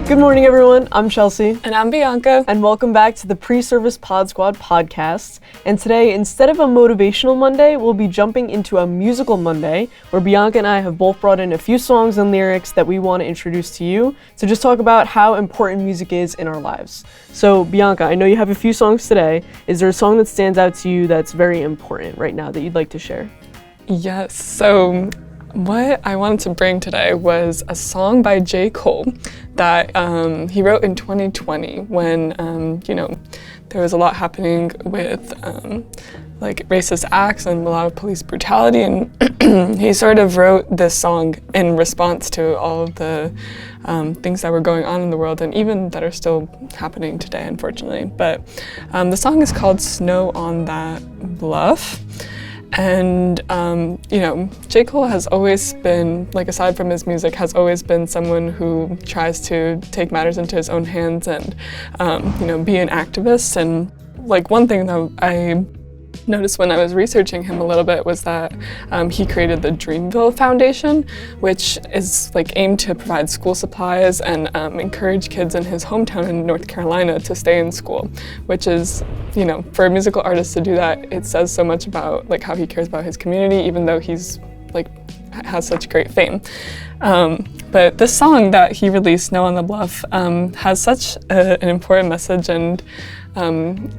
Good morning, everyone. I'm Chelsea. And I'm Bianca. And welcome back to the Preservice PODSQUAD podcast. And today, instead of a Motivational Monday, we'll be jumping into a Musical Monday, where Bianca and I have both brought in a few songs and lyrics that we want to introduce to you to just talk about how important music is in our lives. So, Bianca, I know you have a few songs today. Is there a song that stands out to you that's very important right now that you'd like to share? Yes. So, what I wanted to bring today was a song by J. Cole that he wrote in 2020 when, there was a lot happening with like racist acts and a lot of police brutality, and he sort of wrote this song in response to all of the things that were going on in the world and even that are still happening today, unfortunately. But the song is called Snow on That Bluff. And, J. Cole has always been, like, aside from his music, has always been someone who tries to take matters into his own hands and, be an activist. And, like, one thing that I noticed when I was researching him a little bit was that he created the Dreamville Foundation, which is like aimed to provide school supplies and encourage kids in his hometown in North Carolina to stay in school, which is, for a musical artist to do that, it says so much about like how he cares about his community, even though he's like has such great fame. But this song that he released, Snow on the Bluff, has such an important message, and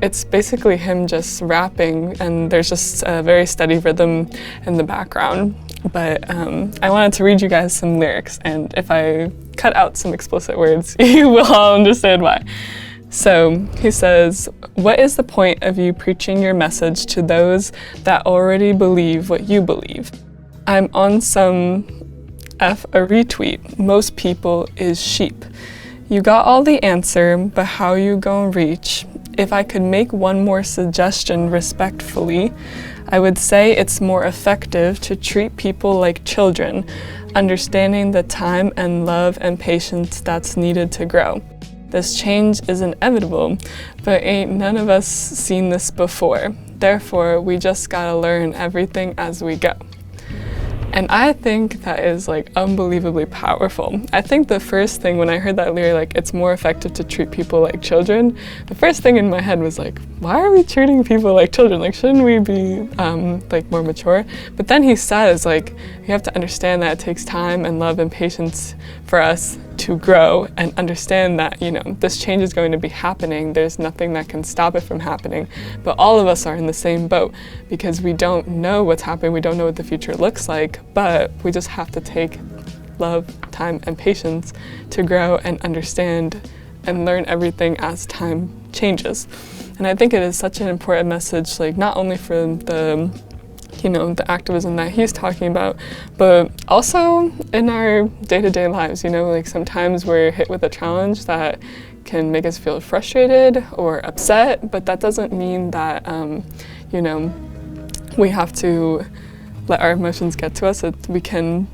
it's basically him just rapping, and there's just a very steady rhythm in the background. But I wanted to read you guys some lyrics, and if I cut out some explicit words, you will all understand why. So he says, "What is the point of you preaching your message to those that already believe what you believe? I'm on some F a retweet. Most people is sheep. You got all the answer, but how you gon' reach? If I could make one more suggestion respectfully, I would say it's more effective to treat people like children, understanding the time and love and patience that's needed to grow. This change is inevitable, but ain't none of us seen this before. Therefore, we just gotta learn everything as we go." And I think that is like unbelievably powerful. I think the first thing when I heard that lyric, like it's more effective to treat people like children, the first thing in my head was like, why are we treating people like children? Like, shouldn't we be like more mature? But then he says like, you have to understand that it takes time and love and patience for us to grow and understand that, this change is going to be happening. There's nothing that can stop it from happening. But all of us are in the same boat because we don't know what's happening. We don't know what the future looks like, but we just have to take love, time, and patience to grow and understand and learn everything as time changes. And I think it is such an important message, like not only for the activism that he's talking about, but also in our day-to-day lives, like sometimes we're hit with a challenge that can make us feel frustrated or upset, but that doesn't mean that, we have to let our emotions get to us. We can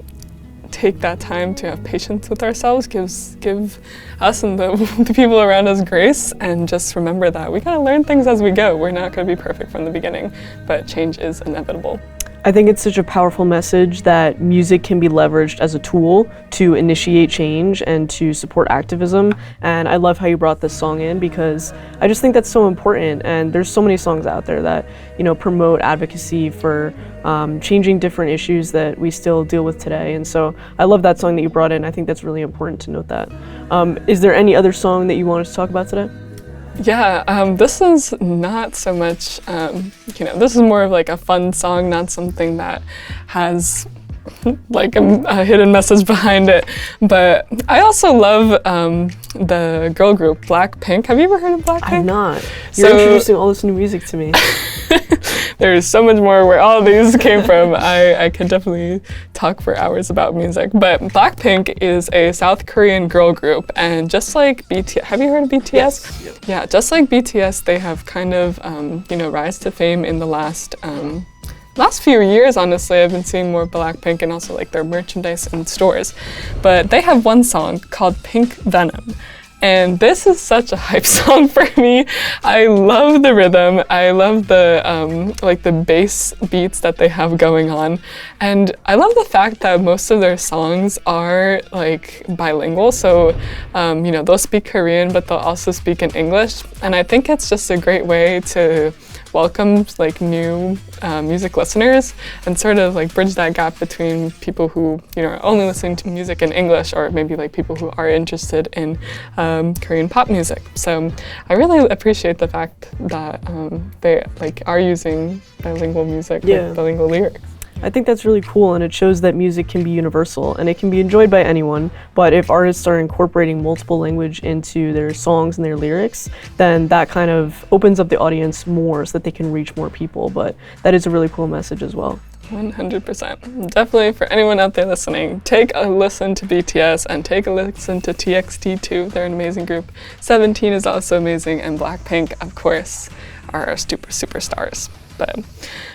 take that time to have patience with ourselves, give us and the people around us grace, and just remember that we gotta learn things as we go. We're not gonna be perfect from the beginning, but change is inevitable. I think it's such a powerful message that music can be leveraged as a tool to initiate change and to support activism. And I love how you brought this song in because I just think that's so important. And there's so many songs out there that, promote advocacy for changing different issues that we still deal with today. And so I love that song that you brought in. I think that's really important to note that. Is there any other song that you wanted to talk about today? Yeah, this is not so much, this is more of like a fun song, not something that has like a hidden message behind it. But I also love the girl group BLACKPINK. Have you ever heard of BLACKPINK? I've not. You're introducing all this new music to me. There's so much more where all of these came from. I could definitely talk for hours about music. But BLACKPINK is a South Korean girl group, and just like BTS, have you heard of BTS? Yes. Yeah, just like BTS, they have kind of, rise to fame in the last few years. Honestly, I've been seeing more BLACKPINK and also like their merchandise in stores. But they have one song called Pink Venom. And this is such a hype song for me. I love the rhythm. I love the like the bass beats that they have going on. And I love the fact that most of their songs are like bilingual. So, you know, they'll speak Korean, but they'll also speak in English. And I think it's just a great way to welcome like new music listeners and sort of like bridge that gap between people who, you know, are only listening to music in English, or maybe like people who are interested in Korean pop music. So I really appreciate the fact that they like are using bilingual music, like bilingual lyrics. I think that's really cool, and it shows that music can be universal and it can be enjoyed by anyone, but if artists are incorporating multiple language into their songs and their lyrics, then that kind of opens up the audience more so that they can reach more people. But that is a really cool message as well. 100%. Definitely for anyone out there listening, take a listen to BTS and take a listen to TXT too. They're an amazing group. 17 is also amazing, and BLACKPINK, of course, are superstars. But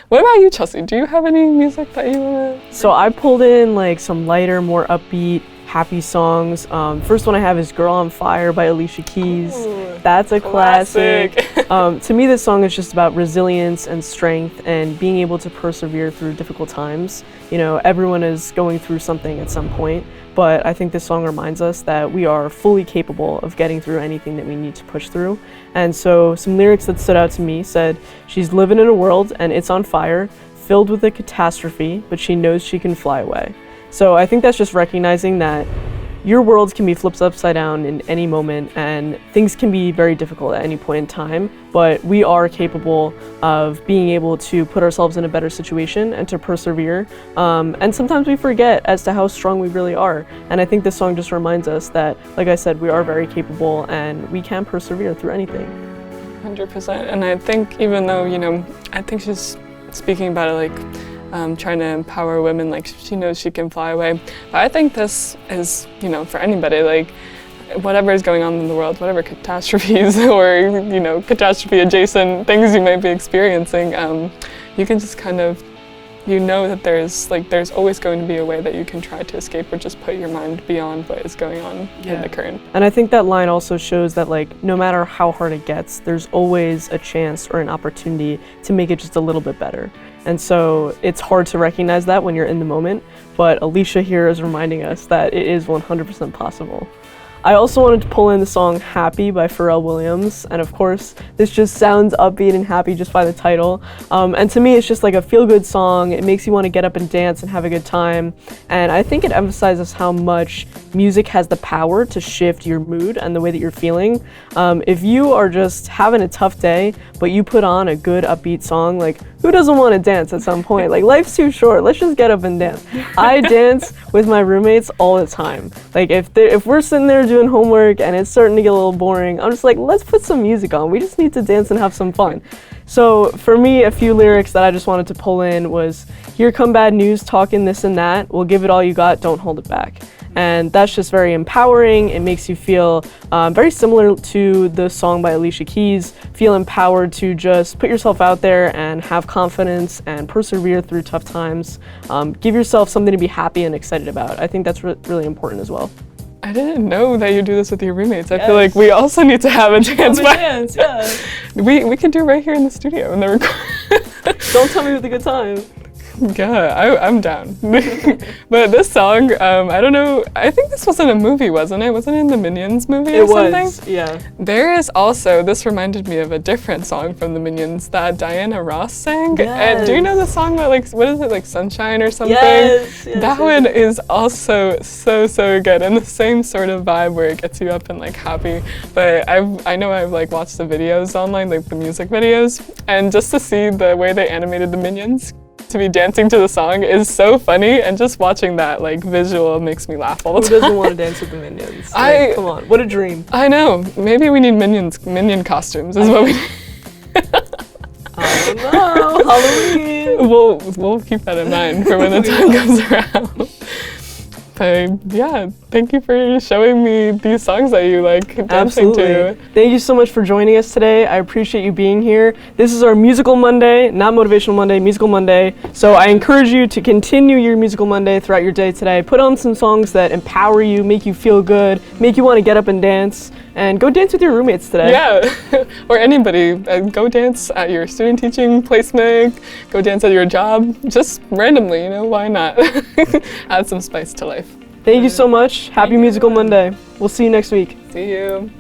what about you, Chelsea? Do you have any music that you want to? So I pulled in like some lighter, more upbeat, happy songs. First one I have is Girl on Fire by Alicia Keys. Ooh, that's a classic. To me, this song is just about resilience and strength and being able to persevere through difficult times. You know, everyone is going through something at some point, but I think this song reminds us that we are fully capable of getting through anything that we need to push through. And so some lyrics that stood out to me said, "She's living in a world and it's on fire, filled with a catastrophe, but she knows she can fly away." So I think that's just recognizing that your world can be flipped upside down in any moment, and things can be very difficult at any point in time, but we are capable of being able to put ourselves in a better situation and to persevere. And sometimes we forget as to how strong we really are. And I think this song just reminds us that, like I said, we are very capable and we can persevere through anything. 100%. And I think even though, you know, I think she's speaking about it like trying to empower women, like she knows she can fly away. But I think this is, you know, for anybody, like whatever is going on in the world, whatever catastrophes or, you know, catastrophe adjacent things you might be experiencing, you can just kind of, you know that there's always going to be a way that you can try to escape or just put your mind beyond what is going on in the current. And I think that line also shows that like no matter how hard it gets, there's always a chance or an opportunity to make it just a little bit better. And so it's hard to recognize that when you're in the moment, but Alicia here is reminding us that it is 100% possible. I also wanted to pull in the song Happy by Pharrell Williams, and of course this just sounds upbeat and happy just by the title, and to me it's just like a feel-good song. It makes you want to get up and dance and have a good time, and I think it emphasizes how much music has the power to shift your mood and the way that you're feeling. If you are just having a tough day but you put on a good upbeat song, like who doesn't want to dance at some point? Like life's too short, let's just get up and dance. I dance with my roommates all the time. Like if we're sitting there doing homework and it's starting to get a little boring, I'm just like, let's put some music on. We just need to dance and have some fun. So for me, a few lyrics that I just wanted to pull in was, "Here come bad news, talking this and that. Well, give it all you got, don't hold it back." And that's just very empowering. It makes you feel very similar to the song by Alicia Keys, feel empowered to just put yourself out there and have confidence and persevere through tough times. Give yourself something to be happy and excited about. I think that's really important as well. I didn't know that you do this with your roommates. I feel like we also need to have a dance. Yeah. We could do it right here in the studio in the record. Don't tell me with a good time. Yeah, I'm down. But this song, I don't know, I think this was in a movie, wasn't it? Wasn't it in the Minions movie or something? It was, yeah. There is also, this reminded me of a different song from the Minions that Diana Ross sang. Yes. And do you know the song about like, what is it, like Sunshine or something? Yes. That one is also so good, and the same sort of vibe where it gets you up and like happy. But I know I've like watched the videos online, like the music videos, and just to see the way they animated the Minions to be dancing to the song is so funny, and just watching that like visual makes me laugh all the time. Who doesn't want to dance with the Minions? Like, come on, what a dream. I know. Maybe we need minion costumes is what we need. I don't know. Halloween. We'll keep that in mind for when the time comes around. But yeah, thank you for showing me these songs that you like dancing to. Thank you so much for joining us today. I appreciate you being here. This is our Musical Monday, not Motivational Monday, Musical Monday. So I encourage you to continue your Musical Monday throughout your day today. Put on some songs that empower you, make you feel good, make you want to get up and dance. and go dance with your roommates today. Yeah, or anybody. Go dance at your student teaching placement, go dance at your job, just randomly, why not? Add some spice to life. Thank you so much. Happy Musical Monday. We'll see you next week. See you.